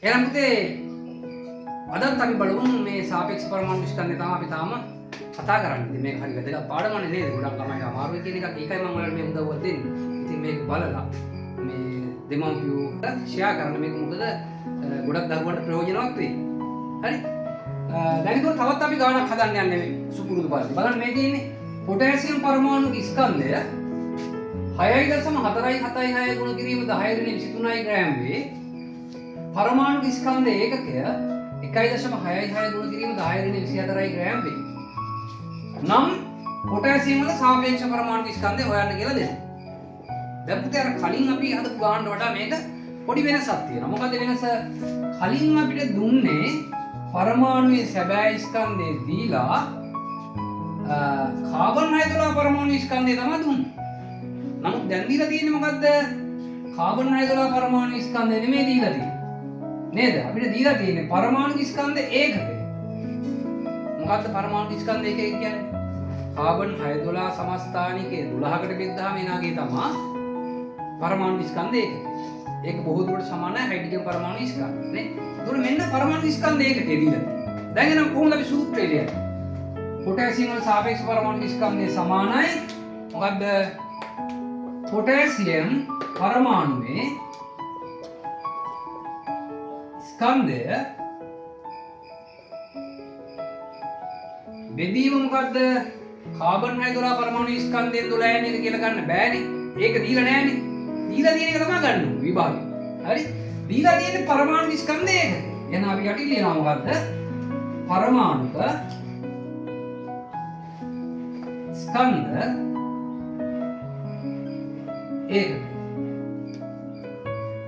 එහෙනම් පුතේ අදත් අපි බලමු මේ සාපේක්ෂ පරමාණු ස්කන්ධය තමයි අපි තාම කතා කරන්නේ. ඉතින් මේක හරි වැදගත් පාඩමනේ නේද? ගොඩක් ළමයි අමාරුයි කියන එකක් ඒකයි මම ඔයාලට මේ උදව්වක් දෙන්නේ. ඉතින් මේක බලලා මේ දෙමව්පියෝ ෂෙයා කරන්න මේක මොකද ගොඩක් දරුවන්ට ප්‍රයෝජනවත් වෙයි. හරි? දැන් ඒක තවත් අපි ගානක් හදන්න යන්නේ මේ සුපුරුදු බලන්න. බලන්න මේ තියෙන්නේ පොටෑසියම් පරමාණු ස්කන්ධය 6.476 ගුණ කිරීම 10 ඍණ 23 ග්‍රෑම් වේ. පරමාණු ස්කන්ධ ඒකකය 1.66 ගුණ කිරීම 10 ඍණ 24 ග්‍රෑම් වේ. නම් පොටෑසියම් වල සාපේක්ෂ පරමාණු ස්කන්ධය හොයන්න කියලා දෙනවා. දැන් පුතේ අර කලින් අපි හදපු ගානට වඩා මේක පොඩි වෙනසක් තියෙනවා. මොකද වෙනස? කලින් අපිට දුන්නේ පරමාණුවේ සැබෑ ස්කන්ධය දීලා කාබන් 612 පරමාණු ස්කන්ධය තමයි දුන්නේ. නමුත් දැන් දීලා තියෙන්නේ මොකද්ද? කාබන් 612 පරමාණු ස්කන්ධය නෙමෙයි දීලා තියෙන්නේ. නේද? අපිට දීලා තියෙන්නේ පරමාණු ස්කන්ධ ඒකකය. මොකද්ද පරමාණු ස්කන්ධ ඒකකය කියන්නේ? කාබන් 612 සමස්ථානිකයේ 12කට බෙදහම එනාගේ තමයි පරමාණු ස්කන්ධ ඒකකය. ඒක බොහෝ දුරට සමානයි හයිඩ්‍රජන් පරමාණු ස්කන්ධ නේ. ඒතකොට මෙන්න පරමාණු ස්කන්ධ ඒකකය දීලා තියෙනවා. දැන් එනම් කොහොමද අපි සූත්‍රය ලියන්නේ? පොටෑසියම් වල සාපේක්ෂ පරමාණු ස්කන්ධය සමානයි මොකද්ද? පොටෑසියම් පරමාණුවේ ස්කන්ධය බෙදීම මොකද්ද? කාබන් 612 පරමාණු ස්කන්ධයෙන් 12 නේද කියලා ගන්න බෑනේ. ඒක දීලා නෑනේ. දීලා තියෙන එක තමයි ගන්න ඕනේ විභාගෙ. හරි? දීලා තියෙන පරමාණු ස්කන්ධය ඒක. එහෙනම් අපි යටින් ලියනවා මොකද්ද? පරමාණුක ස්කන්ධ ඒක.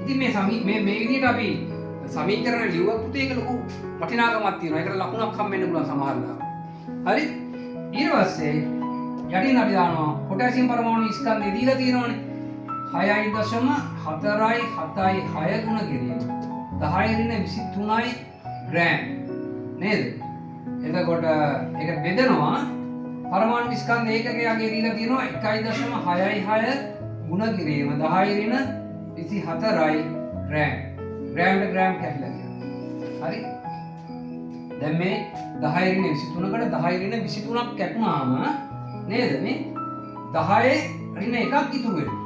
ඉතින් මේ විදිහට අපි සමීකරණ ලියුවත් පුතේ ඒක ලොකු වටිනාකමක් තියෙනවා. ඒකට ලකුණක් හම්බෙන්න පුළුවන් සමහර ලාවට. හරි? ඊට පස්සේ යටින් අපි දානවා පොටෑසියම් පරමාණු ස්කන්ධය දීලා තියෙනවනේ 6.476 ගුණ කිරීම 10 ඍණ 23 ග්‍රෑම් නේද? එතකොට ඒක බෙදනවා පරමාණු ස්කන්ධ ඒකකයගේ දීලා තියෙනවා 1.66 ගුණ කිරීම 10 ඍණ 24 ග්‍රෑම්. ග්‍රෑම්ට ග්‍රෑම් කැපිලා කියනවා. හරි? දැන් මේ 10 ඍණ 23කට 10 ඍණ 23ක් කැපුණාම නේද මේ 10 ඍණ එකක් ඉතුරු වෙනවා.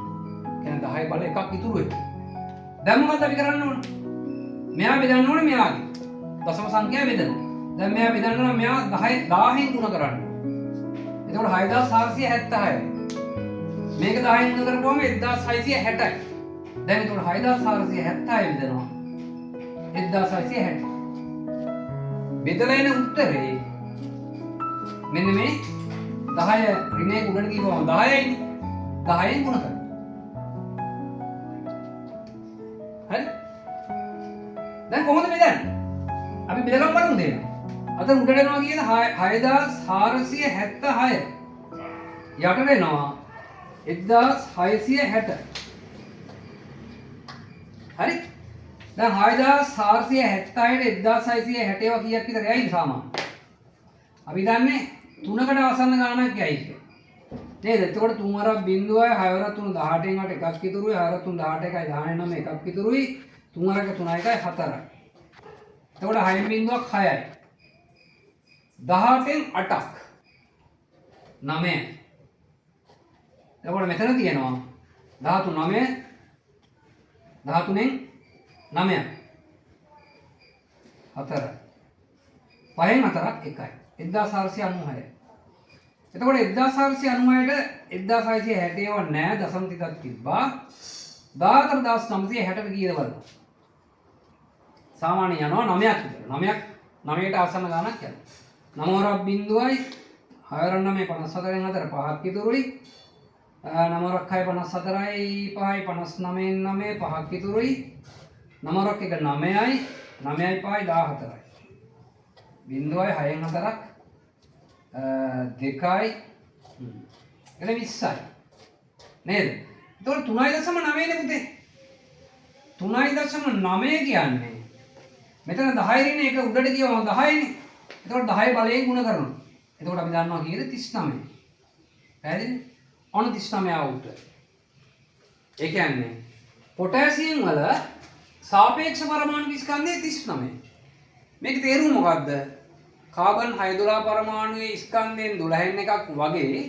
කියන්නේ 10 බල එකක් ඉතුරු වෙනවා. දැන් මොකද අපි කරන්න ඕන? මෙයා බෙදන්න ඕනේ මෙයාගේ. දශම සංඛ්‍යාව බෙදන්න. දැන් මෙයා බෙදන්න නම් මෙයා 10න් ගුණ කරන්න ඕනේ. එතකොට 6476. මේක 10න් ගුණ කරපුවම 1660යි. දැන් එතකොට 6476 බෙදනවා. 1660. බෙදලා එන උත්තරේ මෙන්න මේ 10 ඍණේ ගුණන කිව්වම 10යිනේ. 10න් ගුණ කරනවා. හරි? දැන් කොහොමද බෙදන්නේ? අපි බෙදලා බලමු දෙන්න. අත උඩට එනවා කියන 6476 යටට එනවා 1660. හරි? දැන් 6476ට 1660 ඒවා කීයක් විතර යයිද සාමාන්‍ය? අපි දන්නේ 3කට ආසන්න ගාණක් යයි කියලා. නේද? එතකොට 3 වරක් 0යි 6 වරක් 3 18න් වට එකක් ඉතුරුයි 6 වරක් 3 18යි 19 එකක් ඉතුරුයි 3 වරක 3යි 4යි. එතකොට 6න් බිඳුවක් 6යි. 18න් 8ක් 9යි. එතකොට මෙතන තියෙනවා 13 13න් 9යි 4යි 5න් 4ක් 1යි 1496. එතකොට 1496ට 1660 ඒවා නෑ දශම තිතක් තිබ්බා 14960ට කීයද බලන්න. සාමාන්‍ය යනවා 9ක් විතර. 9ට ආසන්න ගානක් යනවා. 9 වරක් 0යි 6 වරක් 9 54න් 4 5ක් ඉතුරුයි. 9 වරක් 6 54යි 5යි 59න් 9 5ක් ඉතුරුයි. 9 වරක් 1 9යි 9යි 5යි 14යි. 0යි 6න් 4ක් 2යි එළ 20යි නේද? එතකොට 3.9 නේ පුතේ. 3.9 කියන්නේ මෙතන 10 ඍණ එක උඩට ගියවම 10නේ. එතකොට 10 බලයෙන් ගුණ කරනවා. එතකොට අපි දන්නවා කීයද 39. පැහැදිලිද? ඔන්න 39 ආ උත්තර. ඒ කියන්නේ පොටෑසියම් වල සාපේක්ෂ පරමාණු ස්කන්ධය 39. මේක තේරුම මොකද්ද? කාබන් 612 පරමාණුයේ ස්කන්ධයෙන් 12න් එකක් වගේ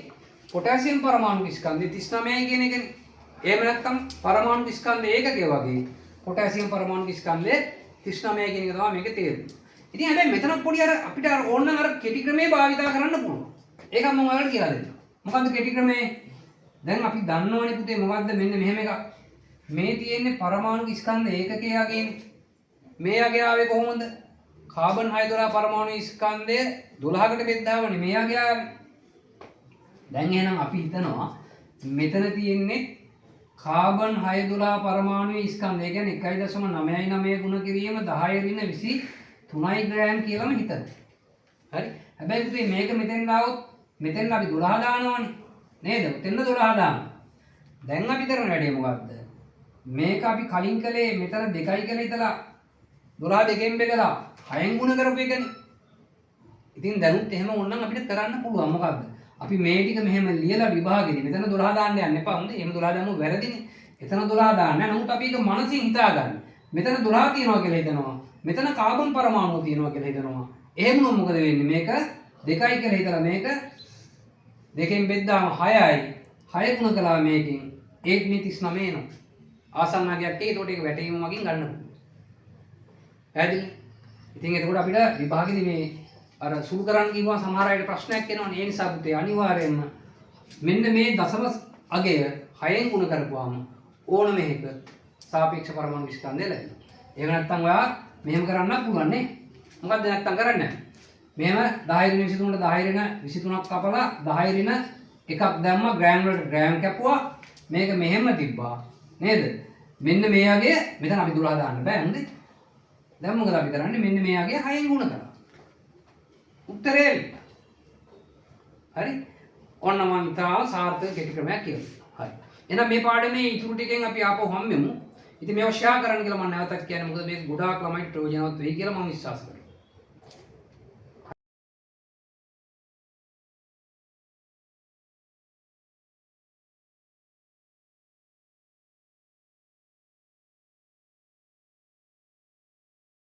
පොටෑසියම් පරමාණු ස්කන්ධය 39යි කියන එකනේ. එහෙම නැත්නම් පරමාණු ස්කන්ධ ඒකකයේ වගේ පොටෑසියම් පරමාණු ස්කන්ධය 39යි කියන එක තමයි මේකේ තේරුම. ඉතින් හැබැයි මෙතන පොඩි අර අපිට ඕන නම් අර කෙටි ක්‍රමේ භාවිතා කරන්න පුළුවන්. ඒක මම ඔයාලට කියලා දෙන්නම්. මොකද්ද කෙටි ක්‍රමේ? දැන් අපි දන්නවනේ පුතේ මොකද්ද මෙන්න මෙහෙම එකක්. මේ තියෙන්නේ පරමාණු ස්කන්ධ ඒකකයේ යගේනේ. මේ යගේ ආවේ කොහොමද? කාබන් 612 පරමාණු ස්කන්ධය 12කට බෙදාවනේ මේ යගේ ආවේ. දැන් එහෙනම් අපි හිතනවා මෙතන තියෙන්නේ කාබන් 612 පරමාණු ස්කන්ධය කියන්නේ 1.99 ගුණ කිරීම 10 ඍණ 23 ග්‍රෑම් කියලාම හිතන්න. හරි? හැබැයි පුතේ මේක මෙතෙන් ආවොත් මෙතෙන් අපි 12 දානවනේ. නේද? මෙතෙන් 12 දානවා. දැන් අපි කරන වැඩේ මොකද්ද? මේක අපි කලින් කලේ මෙතන 2යි කියලා හිතලා 12 දෙකෙන් බෙදලා 6න් ගුණ කරපු එකනේ. ඉතින් දැනුත් එහෙම ඕනනම් අපිට කරන්න පුළුවන්. මොකද්ද? අපි මේ ටික මෙහෙම ලියලා විභාගෙදි මෙතන 12 දාන්න යන්න එපා. හොඳේ. එහෙම 12 දාන්න වැරදිනේ. එතන 12 දාන්න. නමුත් අපි ඒක මනසින් හිතාගන්න. මෙතන 12 තියනවා කියලා හිතනවා. මෙතන කාබන් පරමාණු තියනවා කියලා හිතනවා. එහෙම වුණොත් මොකද වෙන්නේ? මේක 2යි කියලා හිතලා මේක දෙකෙන් බෙද්දාම 6යි. 6 ගුණ කළා මේකෙන් ඒත් මේ 39 එනවා. ආසන්නකයක් ඒකට ඒක වැටීම මගින් ගන්න පුළුවන්. පැහැදිලි? ඉතින් එතකොට අපිට විභාගෙදි මේ අර සුළු කරන්න කිව්වා සමහර අයට ප්‍රශ්නයක් එනවනේ. ඒ නිසා පුතේ අනිවාර්යයෙන්ම මෙන්න මේ දශම අගය 6න් ගුණ කරපුවාම ඕනම එකක සාපේක්ෂ පරමාණු ස්කන්ධය ලැබෙනවා. එහෙම නැත්නම් ඔයා මෙහෙම කරන්නත් පුළුවන් නේ. මොකද්ද නැත්නම් කරන්නේ? මෙහෙම 10 ඍණ 23ට 10 ඍණ 23ක් කපලා 10 ඍණ එකක් දැම්මා ග්‍රෑම් වලට ග්‍රෑම් කැපුවා. මේක මෙහෙම තිබ්බා. නේද? මෙන්න මේ වගේ මෙතන අපි 12 දාන්න බෑ හොඳේ. දැන් මොකද අපි කරන්නේ? මෙන්න මේ වගේ 6න් ගුණ කරා. උත්තරේ හරි. ඔන්න මම තාම සාර්ථක කෙටි ක්‍රමයක් කියනවා. හරි. එහෙනම් මේ පාඩමේ ඉතුරු ටිකෙන් අපි ආපහු හම්බෙමු. ඉතින් මේව ෂෙයා කරන්න කියලා මම නැවතත් කියන්නේ මොකද මේක ගොඩාක් ළමයි ප්‍රයෝජනවත් වෙයි කියලා මම විශ්වාස කරනවා.